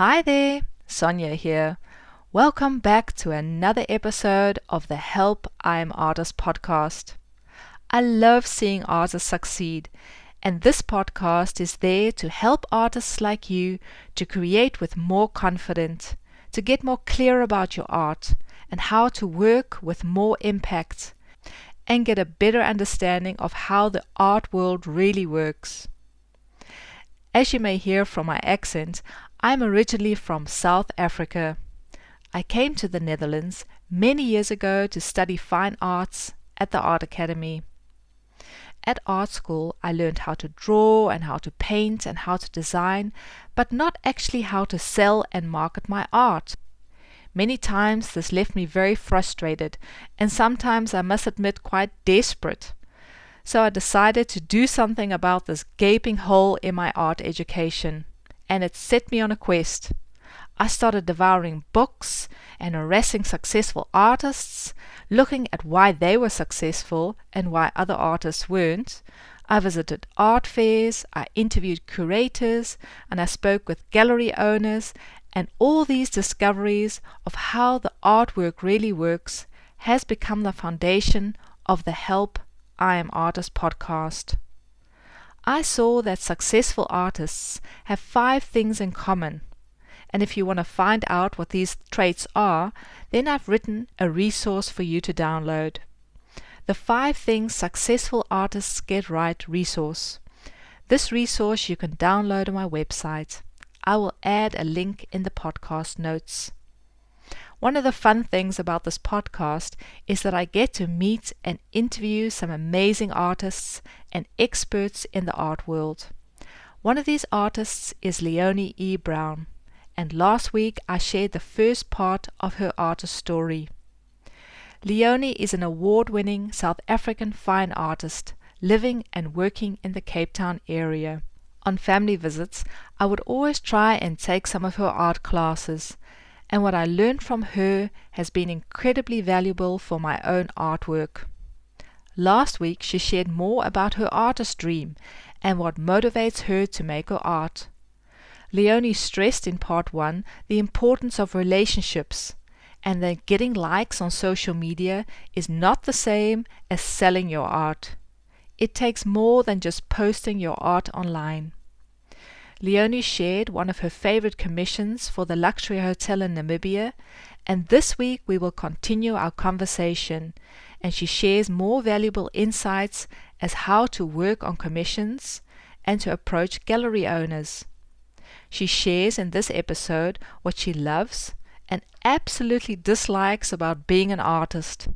Hi there, Sonia here. Welcome back to another episode of the Help I'm Artist podcast. I love seeing artists succeed, and this podcast is there to help artists like you to create with more confidence, to get more clear about your art and how to work with more impact, and get a better understanding of how the art world really works. As you may hear from my accent, I'm originally from South Africa. I came to the Netherlands many years ago to study fine arts at the Art Academy. At art school, I learned how to draw and how to paint and how to design, but not actually how to sell and market my art. Many times this left me very frustrated, and sometimes I must admit quite desperate. So I decided to do something about this gaping hole in my art education, and it set me on a quest. I started devouring books and harassing successful artists, looking at why they were successful and why other artists weren't. I visited art fairs, I interviewed curators, and I spoke with gallery owners, and all these discoveries of how the artwork really works has become the foundation of the Help I Am Artist podcast. I saw that successful artists have 5 things in common. And if you want to find out what these traits are, then I've written a resource for you to download. The 5 Things Successful Artists Get Right resource. This resource you can download on my website. I will add a link in the podcast notes. One of the fun things about this podcast is that I get to meet and interview some amazing artists and experts in the art world. One of these artists is Leonie E Brown, and last week I shared the first part of her artist story. Leone is an award-winning South African fine artist living and working in the Cape Town area. On family visits, I would always try and take some of her art classes, and what I learned from her has been incredibly valuable for my own artwork. Last week she shared more about her artist dream and what motivates her to make her art. Leone stressed in part 1 the importance of relationships, and that getting likes on social media is not the same as selling your art. It takes more than just posting your art online. Leone shared one of her favorite commissions for the luxury hotel in Namibia, and this week we will continue our conversation, and she shares more valuable insights as how to work on commissions and to approach gallery owners. She shares in this episode what she loves and absolutely dislikes about being an artist,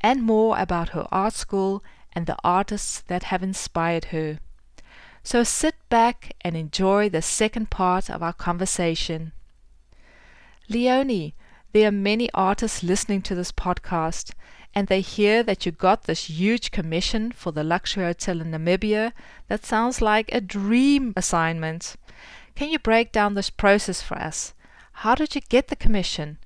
and more about her art school and the artists that have inspired her. So sit back and enjoy the second part of our conversation. Leone, there are many artists listening to this podcast, and they hear that you got this huge commission for the luxury hotel in Namibia. That sounds like a dream assignment. Can you break down this process for us? How did you get the commission?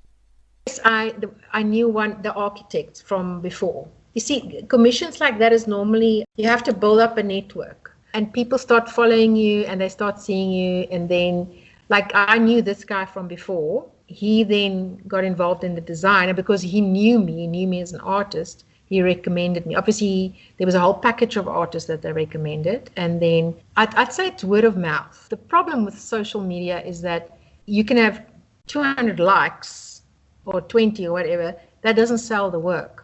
Yes, I knew the architect from before. You see, commissions like that is normally you have to build up a network. And people start following you and they start seeing you. And then, like, I knew this guy from before. He then got involved in the design. And because he knew me as an artist, he recommended me. Obviously, there was a whole package of artists that they recommended. And then I'd say it's word of mouth. The problem with social media is that you can have 200 likes or 20 or whatever. That doesn't sell the work.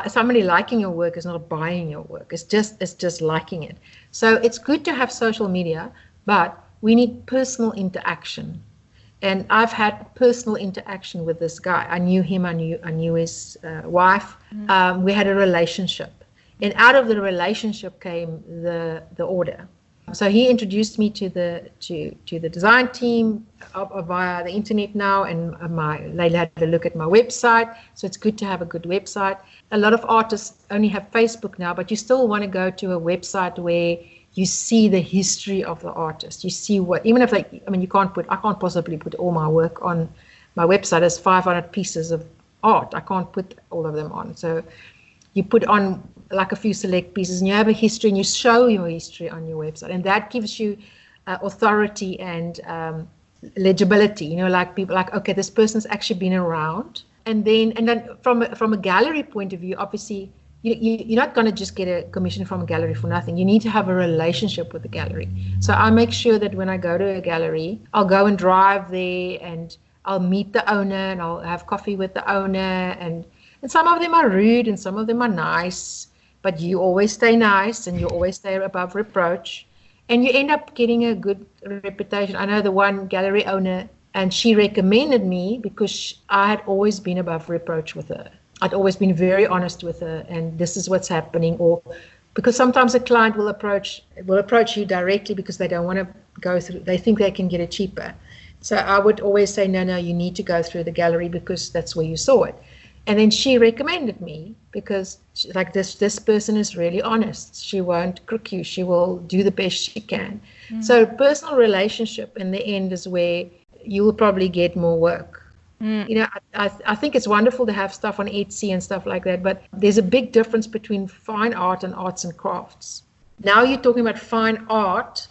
Somebody liking your work is not buying your work. It's just liking it. So it's good to have social media, but we need personal interaction. And I've had personal interaction with this guy. I knew him. I knew his wife. We had a relationship, and out of the relationship came the order. So he introduced me to the design team via the internet now, and they had a look at my website. So it's good to have a good website. A lot of artists only have Facebook now, but you still want to go to a website where you see the history of the artist. You see even if I can't possibly put all my work on my website. There's 500 pieces of art. I can't put all of them on. So you put on like a few select pieces, and you have a history, and you show your history on your website, and that gives you authority and legibility, like people like, okay, this person's actually been around. And then from a gallery point of view, obviously, you're not going to just get a commission from a gallery for nothing. You need to have a relationship with the gallery. So I make sure that when I go to a gallery, I'll go and drive there, and I'll meet the owner, and I'll have coffee with the owner. And some of them are rude and some of them are nice, but you always stay nice and you always stay above reproach. And you end up getting a good reputation. I know the one gallery owner, and she recommended me because I had always been above reproach with her. I'd always been very honest with her, and this is what's happening. Or because sometimes a client will approach you directly because they don't want to go through, they think they can get it cheaper. So I would always say, no, you need to go through the gallery because that's where you saw it. And then she recommended me because like this person is really honest. She won't crook you. She will do the best she can. So personal relationship in the end is where you will probably get more work. I think it's wonderful to have stuff on Etsy and stuff like that, but there's a big difference between fine art and arts and crafts. Now you're talking about fine art.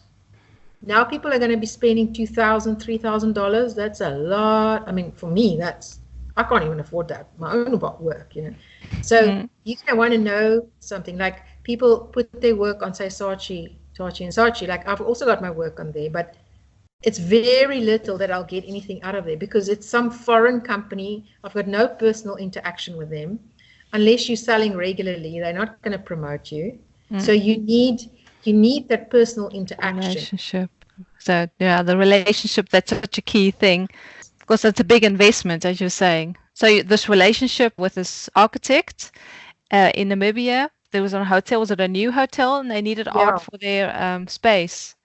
Now people are going to be spending $2,000, $3,000. That's a lot. I mean, for me, I can't even afford that. My own work, So you're going to want to know something. Like people put their work on, say, Saatchi and Saatchi. Like I've also got my work on there, but it's very little that I'll get anything out of there because it's some foreign company. I've got no personal interaction with them. Unless you're selling regularly, they're not going to promote you. So you need that personal interaction. Relationship. So the relationship, that's such a key thing because it's a big investment, as you're saying. So this relationship with this architect in Namibia, there was a hotel. Was it a new hotel? And they needed art for their space.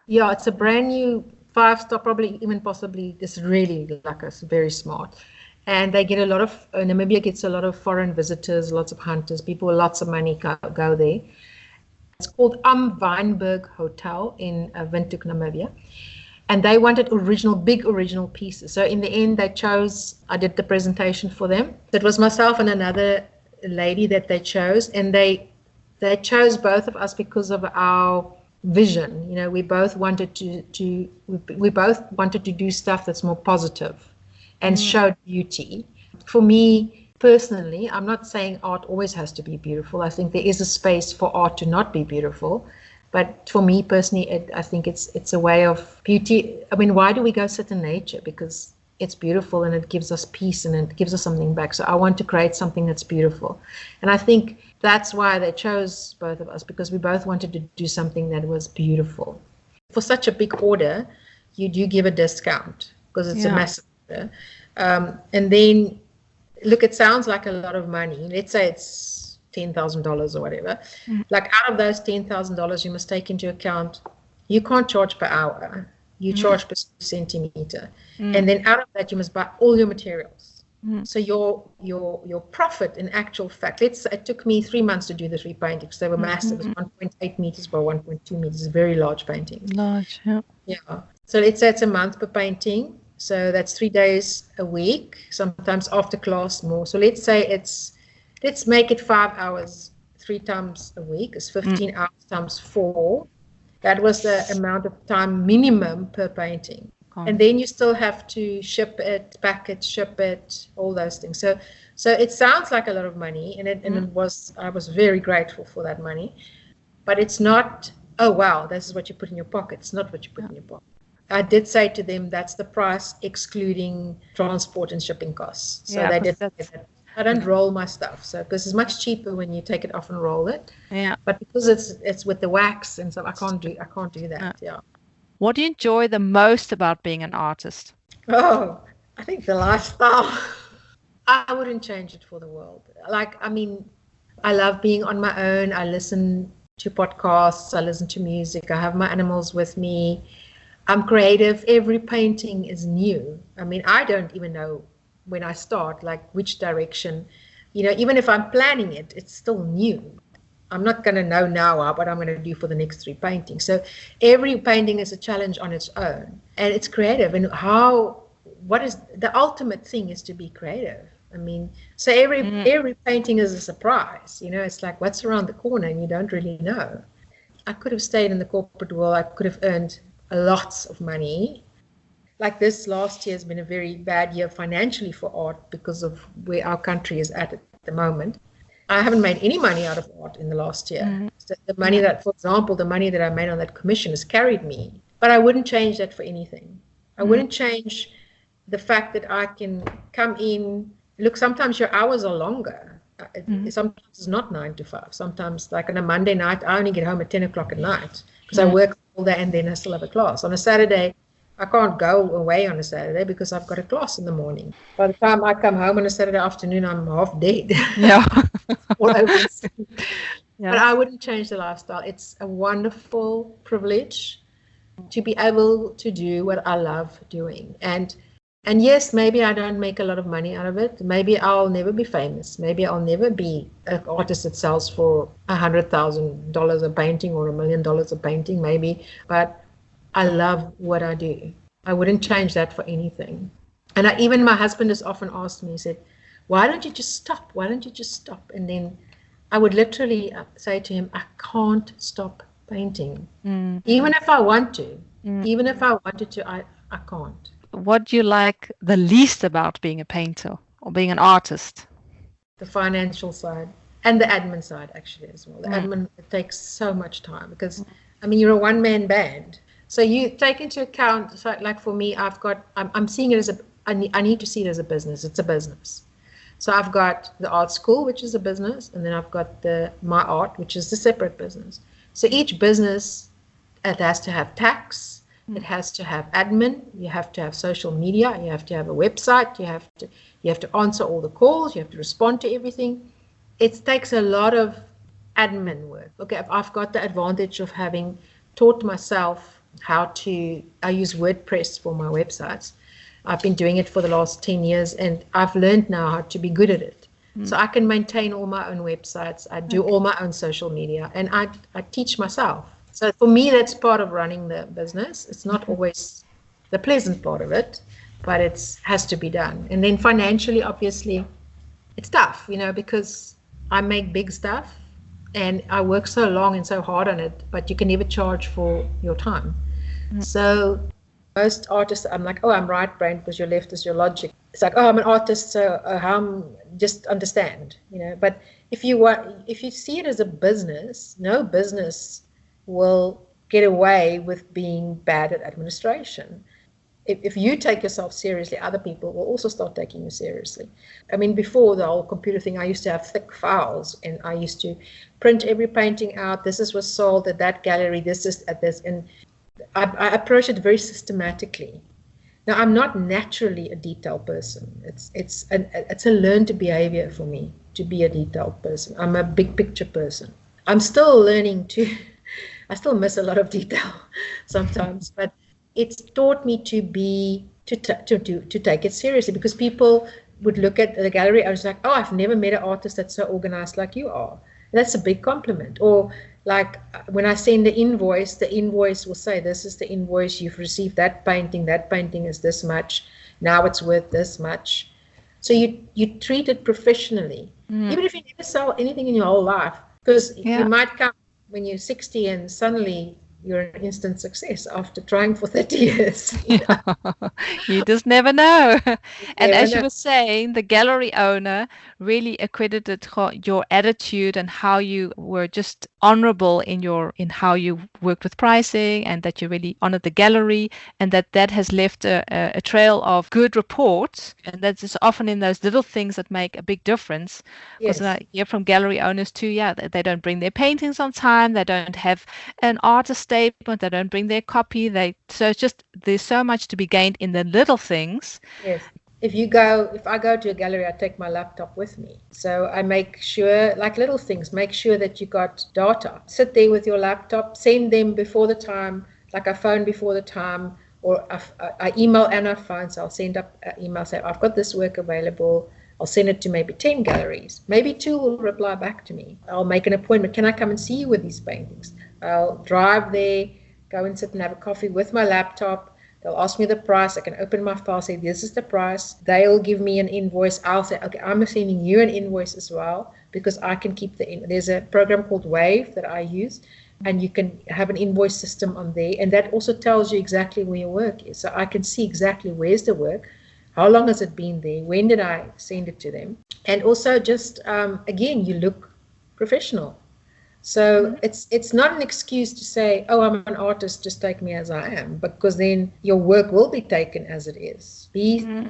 Yeah, it's a brand new 5-star, probably even possibly. It's really like us, very smart. And they get a lot of, Namibia gets a lot of foreign visitors, lots of hunters, people with lots of money go there. It's called Weinberg Hotel in Windhoek, Namibia. And they wanted big original pieces. So in the end, I did the presentation for them. It was myself and another lady that they chose. And they chose both of us because of our vision. We both wanted to do stuff that's more positive and showed beauty. For me personally, I'm not saying art always has to be beautiful. I think there is a space for art to not be beautiful. But for me personally, I think it's a way of beauty. I mean, why do we go sit in nature? Because it's beautiful and it gives us peace and it gives us something back. So I want to create something that's beautiful. And I think that's why they chose both of us, because we both wanted to do something that was beautiful. For such a big order, you do give a discount because it's a massive order. And then, look, it sounds like a lot of money. Let's say it's $10,000 or whatever. Like out of those $10,000, you must take into account, you can't charge per hour. You charge per centimeter. And then out of that, you must buy all your materials. So your profit in actual fact, it took me 3 months to do the 3 paintings. They were massive. It was 1.8 meters by 1.2 meters, very large paintings. Large, yeah. So let's say it's a month per painting. So that's 3 days a week, sometimes after class more. So let's make it 5 hours, 3 times a week. It's 15 hours times 4. That was the amount of time minimum per painting. And then you still have to ship it, pack it, ship it, all those things. So it sounds like a lot of money, and I was very grateful for that money. But it's not, oh wow, this is what you put in your pocket. It's not what you put in your pocket. I did say to them that's the price excluding transport and shipping costs. So they did say that. I don't roll my stuff, so because it's much cheaper when you take it off and roll it. Yeah. But because it's with the wax and stuff, I can't do that. Yeah. What do you enjoy the most about being an artist? Oh, I think the lifestyle. I wouldn't change it for the world. I love being on my own. I listen to podcasts. I listen to music. I have my animals with me. I'm creative. Every painting is new. I mean, I don't even know when I start, like which direction, even if I'm planning it, it's still new. I'm not going to know now what I'm going to do for the next 3 paintings. So every painting is a challenge on its own, and it's creative. And what is the ultimate thing is to be creative. I mean, so every painting is a surprise. It's like what's around the corner, and you don't really know. I could have stayed in the corporate world. I could have earned lots of money. like this last year has been a very bad year financially for art because of where our country is at the moment. I haven't made any money out of art in the last year. So the money that, for example, the money that I made on that commission has carried me, but I wouldn't change that for anything. I wouldn't change the fact that I can come in. Look, sometimes your hours are longer. Sometimes it's not 9 to 5. Sometimes, like on a Monday night, I only get home at 10 o'clock at night because I work all day and then I still have a class. On a Saturday, I can't go away on a Saturday because I've got a class in the morning. By the time I come home on a Saturday afternoon, I'm half dead. Yeah. All over. But I wouldn't change the lifestyle. It's a wonderful privilege to be able to do what I love doing. And yes, maybe I don't make a lot of money out of it. Maybe I'll never be famous. Maybe I'll never be an artist that sells for $100,000 a painting or $1 million a painting, maybe. But I love what I do. I wouldn't change that for anything. And even my husband has often asked me, he said, why don't you just stop? Why don't you just stop? And then I would literally say to him, I can't stop painting. Even if I want to. Even if I wanted to, I can't. What do you like the least about being a painter or being an artist? The financial side and the admin side, actually, as well. The admin, it takes so much time because, I mean, you're a one-man band. So you take into account, so like for me, I'm seeing it as I need to see it as a business. It's a business. So I've got the art school, which is a business, and then I've got my art, which is a separate business. So each business, it has to have tax. It has to have admin. You have to have social media. You have to have a website. You have to answer all the calls. You have to respond to everything. It takes a lot of admin work. Okay, I've got the advantage of having taught myself I use WordPress for my websites. I've been doing it for the last 10 years, and I've learned now how to be good at it. So I can maintain all my own websites. I do all my own social media, and I teach myself. So for me, that's part of running the business. It's not always the pleasant part of it, but it has to be done. And then financially, obviously, it's tough, because I make big stuff and I work so long and so hard on it, but you can never charge for your time. So most artists, I'm like, oh, I'm right-brained because your left is your logic. It's like, oh, I'm an artist, so just understand, But if you see it as a business, no business will get away with being bad at administration. If you take yourself seriously, other people will also start taking you seriously. I mean, before the whole computer thing, I used to have thick files, and I used to print every painting out. This was sold at that gallery. This is at this, and I approach it very systematically. Now, I'm not naturally a detailed person. It's a learned behavior for me to be a detailed person. I'm a big picture person. I'm still learning I still miss a lot of detail sometimes, but it's taught me to take it seriously, because people would look at the gallery. I was like, oh, I've never met an artist that's so organized like you are. And that's a big compliment. Or like when I send the invoice will say, this is the invoice, you've received that painting is this much, now it's worth this much. So you treat it professionally, even if you never sell anything in your whole life, because you might come when you're 60 and suddenly you're an instant success after trying for 30 years. You just never know. And as you were saying, the gallery owner really accredited your attitude and how you were just honorable in how you worked with pricing, and that you really honored the gallery, and that has left a trail of good reports. And that is often in those little things that make a big difference. Because I hear from gallery owners too, they don't bring their paintings on time, they don't have an artist statement, they don't bring their copy. So it's just, there's so much to be gained in the little things. Yes. If I go to a gallery, I take my laptop with me. So I make sure, like little things, make sure that you got data. Sit there with your laptop, send them before the time, like I phone before the time, or I email Anna phones. I'll send up an email, say, I've got this work available. I'll send it to maybe 10 galleries. Maybe 2 will reply back to me. I'll make an appointment. Can I come and see you with these paintings? I'll drive there, go and sit and have a coffee with my laptop. They'll ask me the price. I can open my file, say, this is the price. They'll give me an invoice. I'll say, okay, I'm sending you an invoice as well, because I can keep there's a program called Wave that I use. and you can have an invoice system on there, and that also tells you exactly where your work is. So I can see exactly where's the work, how long has it been there, when did I send it to them, and also just again, you look professional. So it's not an excuse to say, oh, I'm an artist, just take me as I am, because then your work will be taken as it is.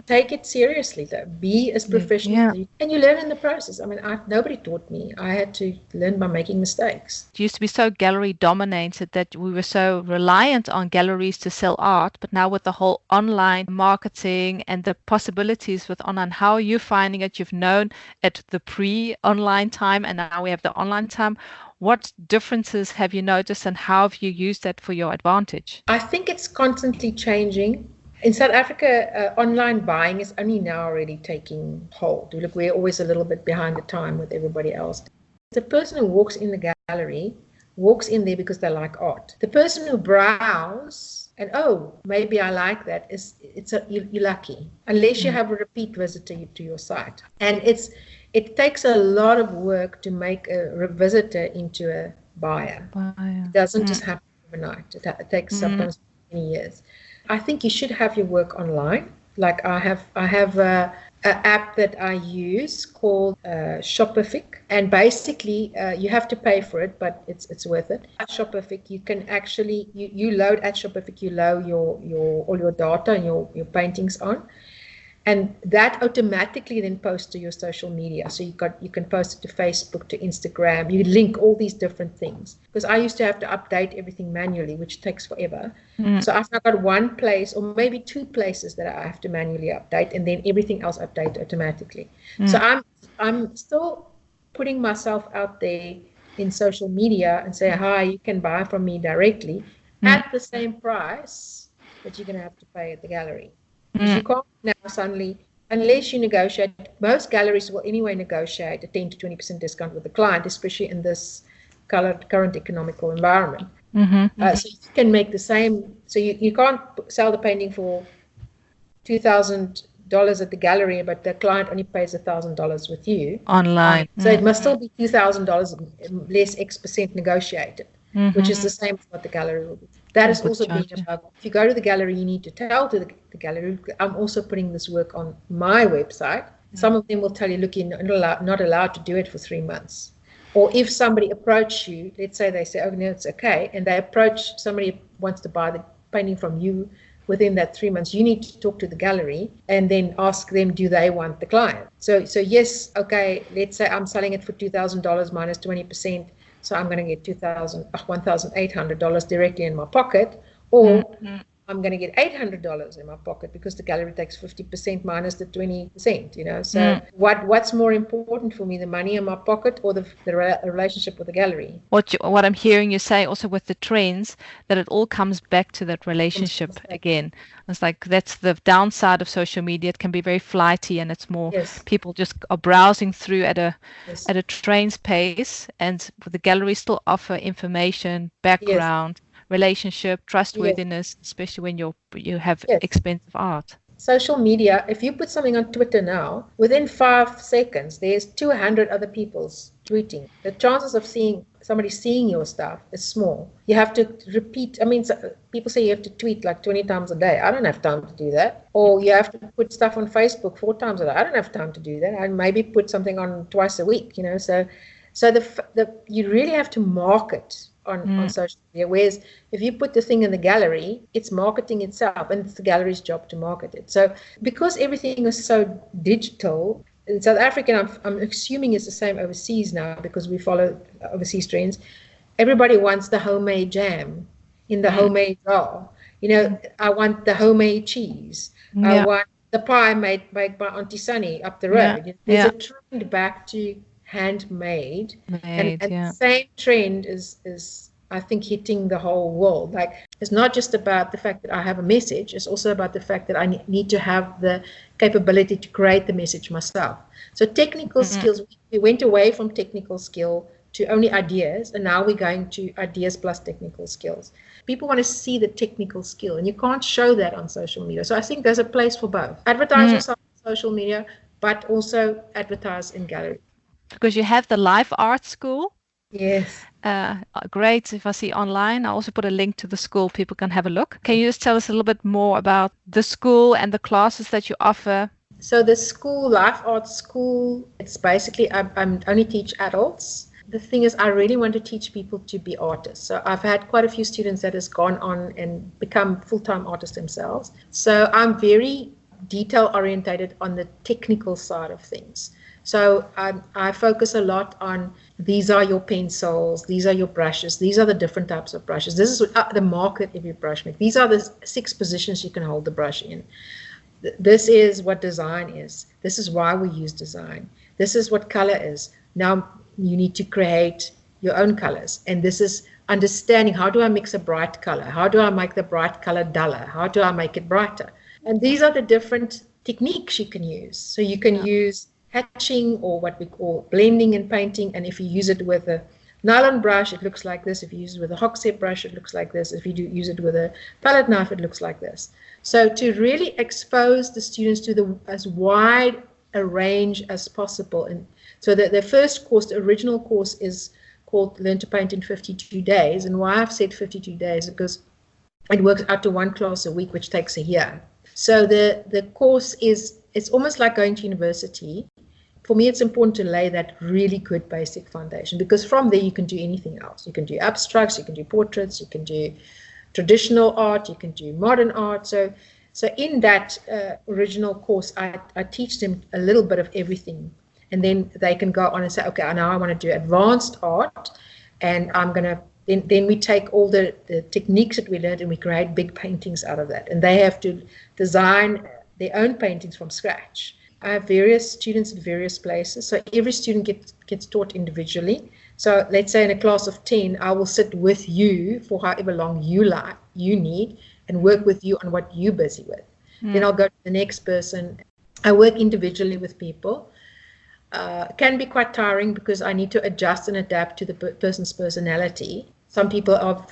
Take it seriously, though. Be as professional as you, and you learn in the process. I mean, nobody taught me. I had to learn by making mistakes. It used to be so gallery dominated that we were so reliant on galleries to sell art, but now with the whole online marketing and the possibilities with online, how are you finding it? You've known at the pre-online time, and now we have the online time. What differences have you noticed, and how have you used that for your advantage? I think it's constantly changing. In South Africa, online buying is only now already taking hold. Look, we're always a little bit behind the time with everybody else. The person who walks in the gallery walks in there because they like art. The person who browses and, oh, maybe I like that, you're lucky, unless you have a repeat visitor to your site. And it takes a lot of work to make a visitor into a buyer. It doesn't just happen overnight. It takes sometimes many years. I think you should have your work online. Like I have an app that I use called Shopify, and basically you have to pay for it, but it's worth it. At Shopify, you can actually you load at Shopify, you load your all your data and your paintings on. And that automatically then posts to your social media. So you can post it to Facebook, to Instagram. You link all these different things. Because I used to have to update everything manually, which takes forever. So I've now got one place or maybe two places that I have to manually update, and then everything else update automatically. So I'm still putting myself out there in social media and say, hi, you can buy from me directly at the same price that you're going to have to pay at the gallery. You can't now suddenly, unless you negotiate, most galleries will anyway negotiate a 10 to 20% discount with the client, especially in this current economical environment. So you can make the same, so you can't sell the painting for $2,000 at the gallery, but the client only pays $1,000 with you. Online. So it must still be $2,000 less X% negotiated, which is the same as what the gallery will be. That is also being above. If you go to the gallery, you need to tell to the gallery, I'm also putting this work on my website. Some of them will tell you, look, you're not allowed to do it for 3 months. Or if somebody approaches you, let's say they say, oh, no, it's okay, and they approach, somebody wants to buy the painting from you within that 3 months, you need to talk to the gallery and then ask them, do they want the client? So yes, okay, let's say I'm selling it for $2,000 minus 20%. So I'm going to get $1,800 directly in my pocket, or I'm going to get $800 in my pocket because the gallery takes 50% minus the 20%, So what's more important for me, the money in my pocket or the relationship with the gallery? What I'm hearing you say also with the trends, that it all comes back to that relationship again. It's like that's the downside of social media. It can be very flighty, and it's more people just are browsing through at a train's pace, and the galleries still offer information, background, relationship, trustworthiness, especially when you have expensive art. Social media, if you put something on Twitter now, within 5 seconds, there's 200 other people's tweeting. The chances of somebody seeing your stuff is small. You have to repeat. I mean, people say you have to tweet like 20 times a day. I don't have time to do that. Or you have to put stuff on Facebook 4 times a day. I don't have time to do that. I maybe put something on twice a week, So you really have to market on social media. Whereas if you put the thing in the gallery, it's marketing itself, and it's the gallery's job to market it. So because everything is so digital, in South Africa, I'm assuming it's the same overseas now because we follow overseas trends. Everybody wants the homemade jam in the homemade jar. I want the homemade cheese. I want the pie made by Auntie Sunny up the road. There's a trend back to handmade, and the same trend is I think hitting the whole world. Like, it's not just about the fact that I have a message, it's also about the fact that I need to have the capability to create the message myself. So technical skills, we went away from technical skill to only ideas, and now we're going to ideas plus technical skills. People want to see the technical skill, and you can't show that on social media. So I think there's a place for both. Advertise yourself on social media, but also advertise in gallery. Because you have the live art school, Yes. Great. If I see online, I also put a link to the school. People can have a look. Can you just tell us a little bit more about the school and the classes that you offer? So the school, Life Arts School, it's basically, I'm only teach adults. The thing is, I really want to teach people to be artists. So I've had quite a few students that has gone on and become full-time artists themselves. So I'm very detail orientated on the technical side of things. So I focus a lot on these are your pencils, these are your brushes, these are the different types of brushes. This is the mark that every brush makes. These are the 6 positions you can hold the brush in. This is what design is. This is why we use design. This is what color is. Now you need to create your own colors. And this is understanding, how do I mix a bright color? How do I make the bright color duller? How do I make it brighter? And these are the different techniques you can use. So you can use hatching, or what we call blending and painting. And if you use it with a nylon brush, it looks like this. If you use it with a Hoxie brush, it looks like this. If you use it with a palette knife, it looks like this. So to really expose the students to as wide a range as possible. And so the first course, the original course, is called Learn to Paint in 52 Days. And why I've said 52 days, because it works out to 1 class a week, which takes a year. So the course it's almost like going to university. For me, it's important to lay that really good basic foundation, because from there you can do anything else. You can do abstracts, you can do portraits, you can do traditional art, you can do modern art. So in that original course, I teach them a little bit of everything. And then they can go on and say, okay, now I want to do advanced art, and I'm going to, then we take all the techniques that we learned and we create big paintings out of that. And they have to design their own paintings from scratch. I have various students at various places. So every student gets taught individually. So let's say in a class of 10, I will sit with you for however long you need, and work with you on what you're busy with. Then I'll go to the next person. I work individually with people. It can be quite tiring because I need to adjust and adapt to the person's personality. Some people are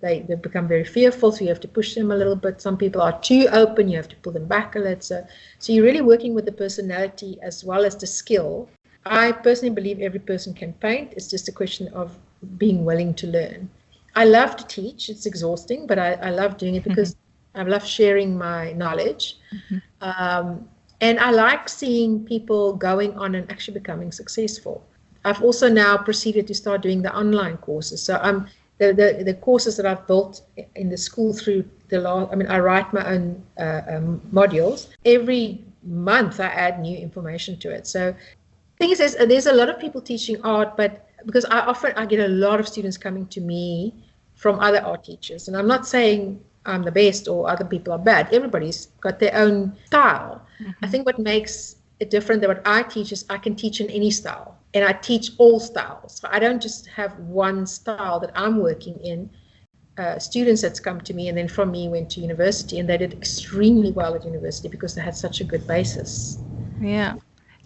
they become very fearful, so you have to push them a little bit. Some people are too open, you have to pull them back a little. So you're really working with the personality as well as the skill. I personally believe every person can paint. It's just a question of being willing to learn. I love to teach. It's exhausting, but I love doing it because I love sharing my knowledge. And I like seeing people going on and actually becoming successful. I've also now proceeded to start doing the online courses. So the courses that I've built in the school through I write my own modules. Every month I add new information to it. So the thing is, there's a lot of people teaching art, but because I get a lot of students coming to me from other art teachers. And I'm not saying I'm the best or other people are bad. Everybody's got their own style. I think what makes it different than what I teach is I can teach in any style. And I teach all styles. So I don't just have one style that I'm working in. Students that's come to me and then from me went to university, and they did extremely well at university because they had such a good basis. Yeah.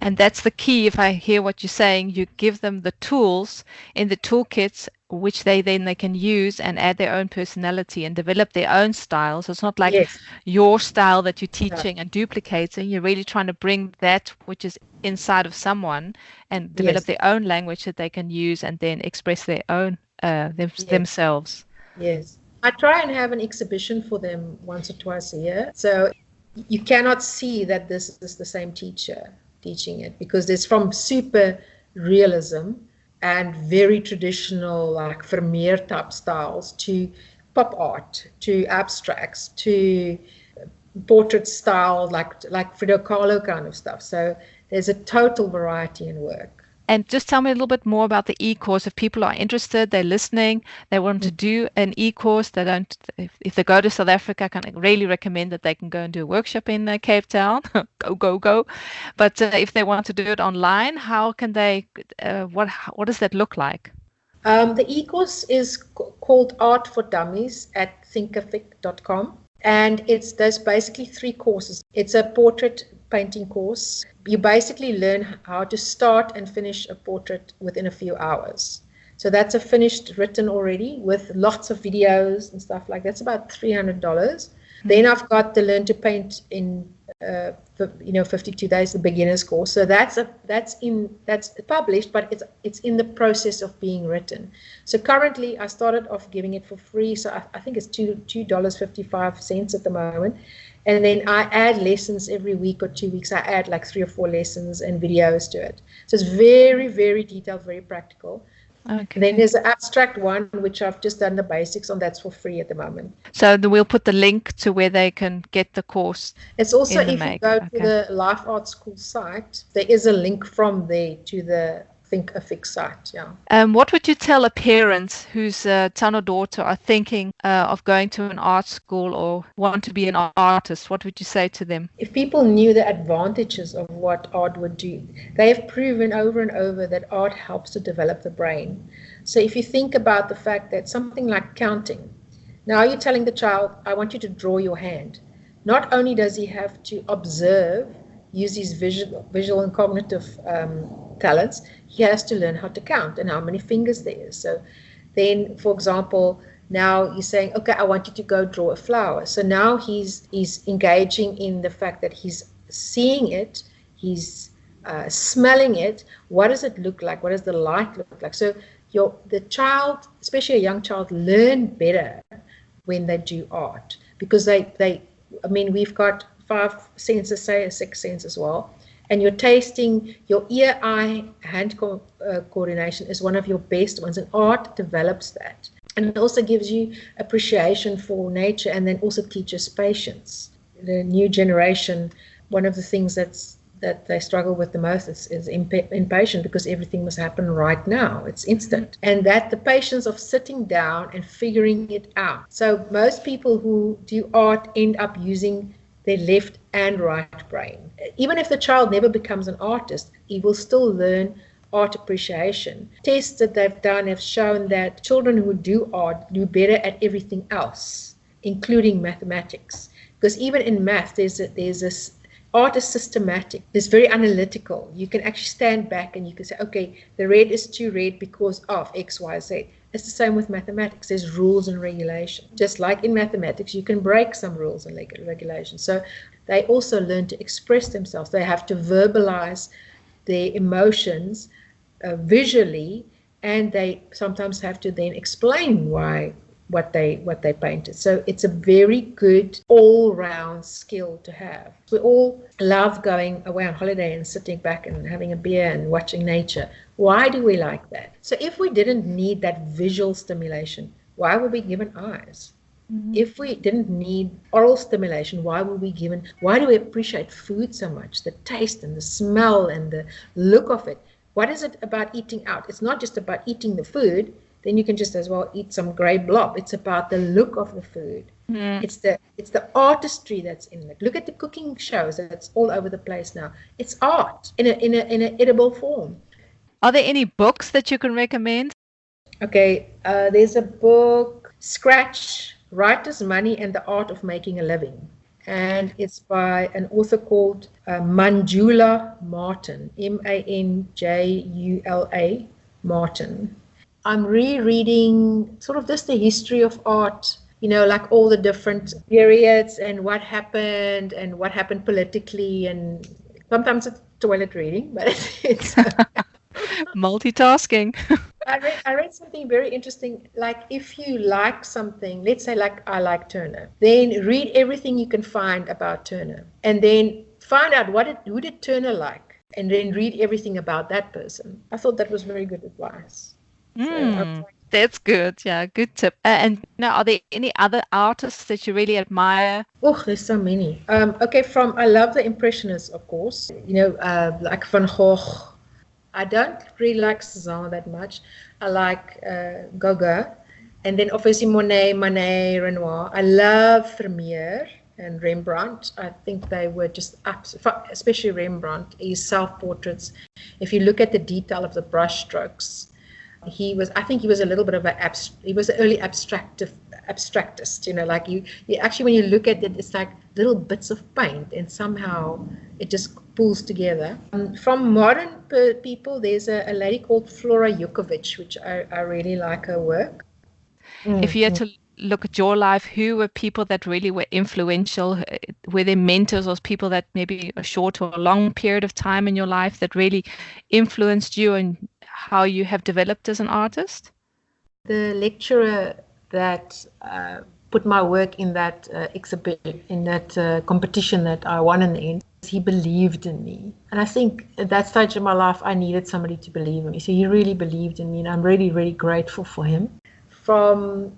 And that's the key. If I hear what you're saying, you give them the tools in the toolkits, which they can use and add their own personality and develop their own style. So it's not like your style that you're teaching and duplicating. You're really trying to bring that which is inside of someone and develop their own language that they can use and then express their own themselves. Yes. I try and have an exhibition for them once or twice a year. So you cannot see that this is the same teacher teaching it, because there's from super realism and very traditional, like Vermeer type styles, to pop art, to abstracts, to portrait style, like Frida Kahlo kind of stuff. So there's a total variety in work. And just tell me a little bit more about the e-course. If people are interested, they're listening, they want to do an e-course, if they go to South Africa, I can really recommend that they can go and do a workshop in Cape Town. Go. But if they want to do it online, how can they, what does that look like? The e-course is called Art for Dummies at thinkific.com. And there's basically 3 courses. It's a portrait painting course. You basically learn how to start and finish a portrait within a few hours. So that's a finished written already with lots of videos and stuff like that. That's about $300. Then I've got the Learn to Paint in 52 days, the beginner's course. So that's published, but it's in the process of being written. So currently, I started off giving it for free. So I think it's $2.55 at the moment. And then I add lessons every week or 2 weeks. I add like 3 or 4 lessons and videos to it. So it's very, very detailed, very practical. Okay. Then there's an abstract one, which I've just done the basics on. That's for free at the moment. So we'll put the link to where they can get the course. It's also, in the if you make. go Okay. to the Life Art School site, there is a link from there to the Think a Fix site. Yeah. What would you tell a parent whose son or daughter are thinking of going to an art school or want to be an artist? What would you say to them? If people knew the advantages of what art would do, they have proven over and over that art helps to develop the brain. So if you think about the fact that something like counting, now you're telling the child, I want you to draw your hand. Not only does he have to observe, use his visual and cognitive talents, he has to learn how to count and how many fingers there is. So then, for example, now you're saying, okay, I want you to go draw a flower. So now he's engaging in the fact that he's seeing it, he's smelling it. What does it look like? What does the light look like? So the child, especially a young child, learn better when they do art, because we've got 5 senses, say a 6th sense as well. And your tasting, your ear-eye-hand coordination is one of your best ones, and art develops that. And it also gives you appreciation for nature, and then also teaches patience. The new generation, one of the things that they struggle with the most is impatient, because everything must happen right now. It's instant. And that the patience of sitting down and figuring it out. So most people who do art end up using their left and right brain. Even if the child never becomes an artist, he will still learn art appreciation. Tests that they've done have shown that children who do art do better at everything else, including mathematics. Because even in math, there's this art is systematic. It's very analytical. You can actually stand back and you can say, okay, the red is too red because of X, Y, Z. It's the same with mathematics. There's rules and regulations. Just like in mathematics, you can break some rules and regulations. So they also learn to express themselves. They have to verbalize their emotions visually, and they sometimes have to then explain what they painted. So it's a very good all-round skill to have. We all love going away on holiday and sitting back and having a beer and watching nature. Why do we like that? So if we didn't need that visual stimulation, why were we given eyes? Mm-hmm. If we didn't need oral stimulation, why do we appreciate food so much? The taste and the smell and the look of it. What is it about eating out? It's not just about eating the food. Then you can just as well eat some grey blob. It's about the look of the food. Mm. It's the artistry that's in it. Look at the cooking shows that's all over the place now. It's art in an edible form. Are there any books that you can recommend? Okay, there's a book, Scratch, Writer's Money and the Art of Making a Living. And it's by an author called Manjula Martin, Manjula Martin. I'm rereading sort of just the history of art, like all the different periods and what happened politically, and sometimes it's toilet reading, but it's multitasking. I read something very interesting. Like if you like something, let's say like I like Turner, then read everything you can find about Turner, and then find out who did Turner like, and then read everything about that person. I thought that was very good advice. That's good. Yeah, good tip. And now, are there any other artists that you really admire? Oh, there's so many. Okay, I love the Impressionists, of course. Like Van Gogh. I don't really like Cézanne that much. I like Gauguin. And then obviously Monet, Renoir. I love Vermeer and Rembrandt. I think they were just especially Rembrandt, his self-portraits. If you look at the detail of the brush strokes, I think he was a little bit of he was an early abstractist, like you actually, when you look at it, it's like little bits of paint and somehow it just pulls together. From modern people, there's a lady called Flora Jukovic, which I really like her work. If you had to look at your life, who were people that really were influential? Were there mentors or people that maybe a short or a long period of time in your life that really influenced you and how you have developed as an artist? The lecturer that put my work in that exhibit, in that competition that I won in the end, he believed in me. And I think at that stage of my life, I needed somebody to believe in me. So he really believed in me, and I'm really, really grateful for him. From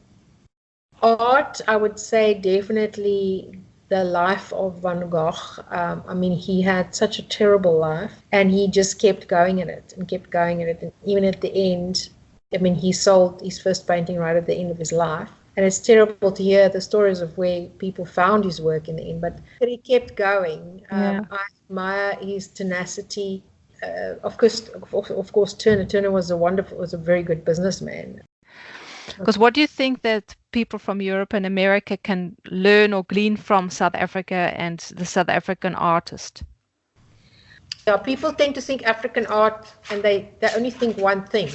art, I would say definitely the life of Van Gogh. I mean, he had such a terrible life, and he just kept going at it and kept going at it. And even at the end, I mean, he sold his first painting right at the end of his life. And it's terrible to hear the stories of where people found his work in the end, but he kept going. Yeah. I admire his tenacity. Of course, Turner. Turner was a very good businessman. Because what do you think that people from Europe and America can learn or glean from South Africa and the South African artist? Yeah, people tend to think African art and they only think one thing,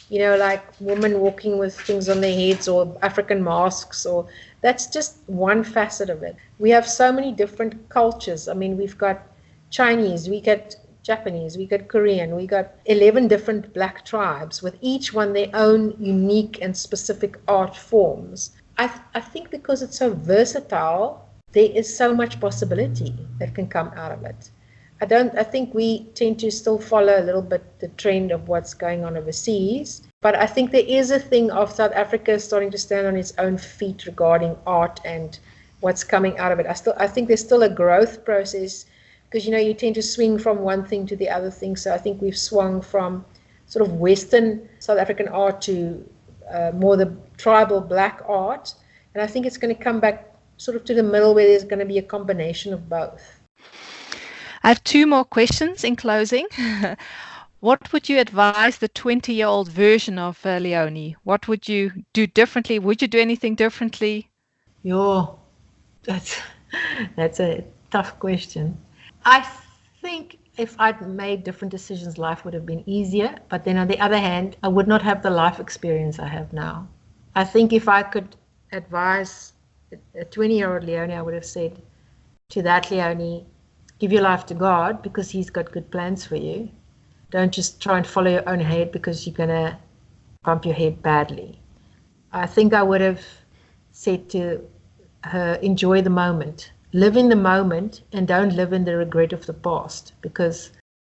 you know, like women walking with things on their heads or African masks, or that's just one facet of it. We have so many different cultures. I mean, we've got Chinese, we got Japanese, we got Korean, we got 11 different black tribes with each one their own unique and specific art forms. I think because it's so versatile, there is so much possibility that can come out of it. I think we tend to still follow a little bit the trend of what's going on overseas. But I think there is a thing of South Africa starting to stand on its own feet regarding art and what's coming out of it. I think there's still a growth process because, you know, you tend to swing from one thing to the other thing. So I think we've swung from sort of Western South African art to more the tribal black art. And I think it's going to come back sort of to the middle where there's going to be a combination of both. I have two more questions in closing. What would you advise the 20-year-old version of Leone? What would you do differently? Would you do anything differently? Yo, that's a tough question. I think if I'd made different decisions, life would have been easier. But then on the other hand, I would not have the life experience I have now. I think if I could advise a 20-year-old Leone, I would have said to that Leone, give your life to God because He's got good plans for you. Don't just try and follow your own head because you're going to bump your head badly. I think I would have said to her, enjoy the moment. Live in the moment and don't live in the regret of the past, because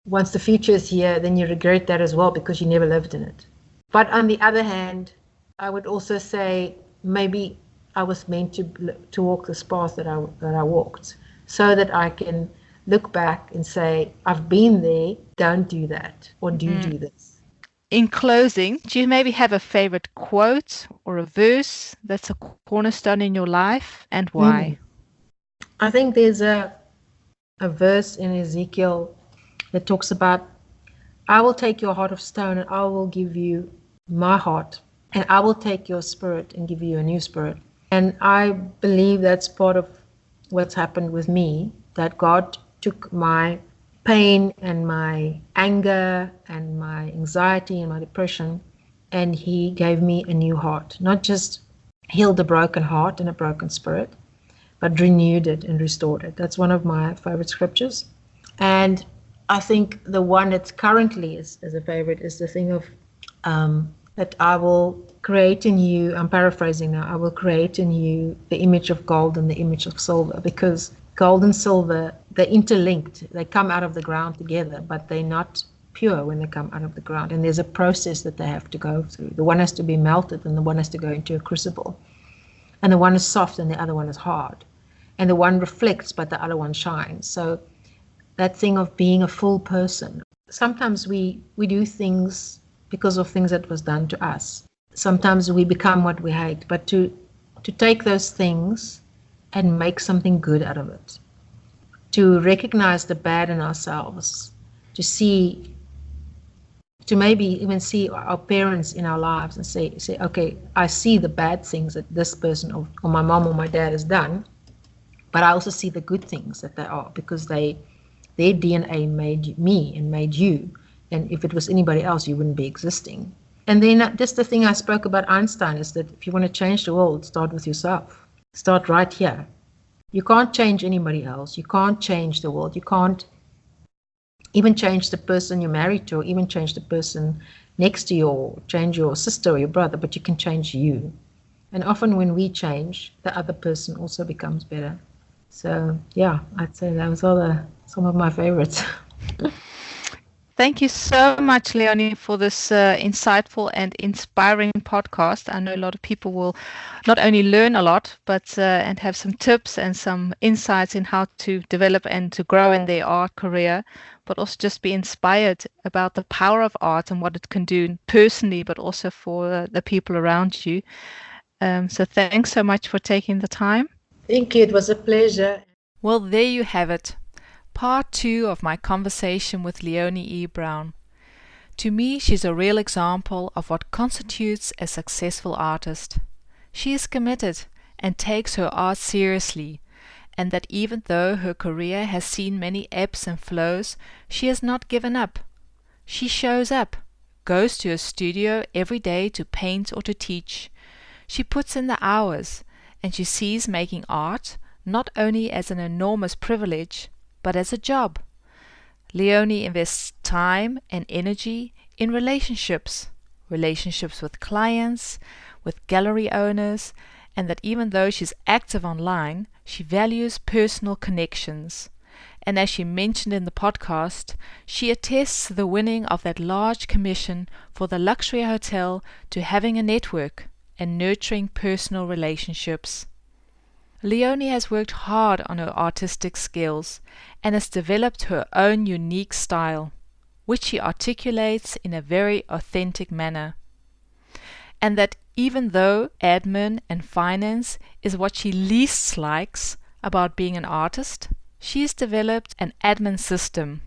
once the future is here, then you regret that as well because you never lived in it. But on the other hand, I would also say maybe I was meant to walk this path that I walked so that I can look back and say, I've been there, don't do that, or do this. In closing, do you maybe have a favorite quote or a verse that's a cornerstone in your life, and why? I think there's a verse in Ezekiel that talks about, I will take your heart of stone and I will give you my heart, and I will take your spirit and give you a new spirit. And I believe that's part of what's happened with me, that God took my pain and my anger and my anxiety and my depression, and He gave me a new heart. Not just healed a broken heart and a broken spirit, but renewed it and restored it. That's one of my favorite scriptures. And I think the one that currently is a favorite is the thing of that I will create in you, I'm paraphrasing now, I will create in you the image of gold and the image of silver, because gold and silver, they're interlinked. They come out of the ground together, but they're not pure when they come out of the ground. And there's a process that they have to go through. The one has to be melted and the one has to go into a crucible. And the one is soft and the other one is hard. And the one reflects, but the other one shines. So that thing of being a full person. Sometimes we do things because of things that was done to us. Sometimes we become what we hate. But to take those things and make something good out of it, to recognize the bad in ourselves, to maybe even see our parents in our lives and say, okay, I see the bad things that this person or my mom or my dad has done, but I also see the good things that they are, because their DNA made me and made you. And if it was anybody else, you wouldn't be existing. And then just the thing I spoke about Einstein is that if you want to change the world, start with yourself. Start right here. You can't change anybody else. You can't change the world. You can't even change the person you're married to, or even change the person next to you, or change your sister or your brother, but you can change you. And often when we change, the other person also becomes better. So yeah, I'd say those are some of my favorites. Thank you so much, Leonie, for this insightful and inspiring podcast. I know a lot of people will not only learn a lot, but and have some tips and some insights in how to develop and to grow in their art career, but also just be inspired about the power of art and what it can do personally, but also for the people around you. So thanks so much for taking the time. Thank you. It was a pleasure. Well, there you have it. Part 2 of my conversation with Leonie E Brown. To me, she's a real example of what constitutes a successful artist. She is committed and takes her art seriously, and that even though her career has seen many ebbs and flows, she has not given up. She shows up, goes to a studio every day to paint or to teach. She puts in the hours, and she sees making art not only as an enormous privilege, but as a job. Leonie invests time and energy in relationships with clients, with gallery owners, and that even though she's active online, she values personal connections. And as she mentioned in the podcast, she attests to the winning of that large commission for the luxury hotel to having a network and nurturing personal relationships. Leonie has worked hard on her artistic skills and has developed her own unique style, which she articulates in a very authentic manner. And that even though admin and finance is what she least likes about being an artist, she's developed an admin system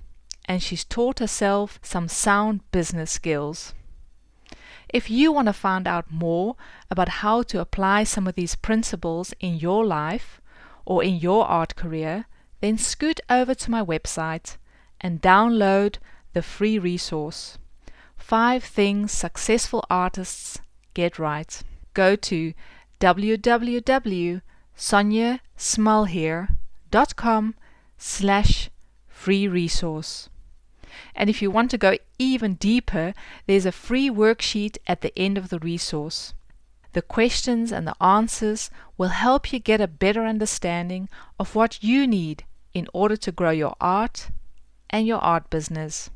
and she's taught herself some sound business skills. If you want to find out more about how to apply some of these principles in your life or in your art career, then scoot over to my website and download the free resource, 5 Things Successful Artists Get Right. Go to www.soniasmulhere.com/free resource. And if you want to go even deeper, there's a free worksheet at the end of the resource. The questions and the answers will help you get a better understanding of what you need in order to grow your art and your art business.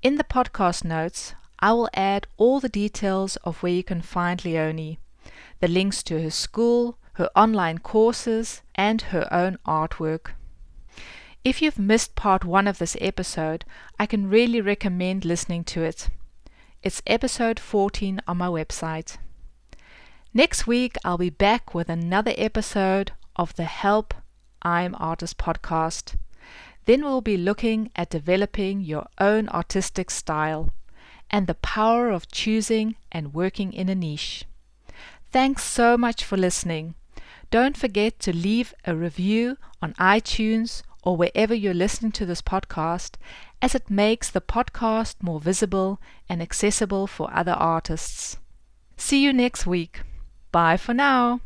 In the podcast notes, I will add all the details of where you can find Leonie, the links to her school, her online courses, and her own artwork. If you've missed part 1 of this episode, I can really recommend listening to it. It's episode 14 on my website. Next week, I'll be back with another episode of the Help I'm Artist podcast. Then we'll be looking at developing your own artistic style and the power of choosing and working in a niche. Thanks so much for listening. Don't forget to leave a review on iTunes or wherever you're listening to this podcast, as it makes the podcast more visible and accessible for other artists. See you next week. Bye for now.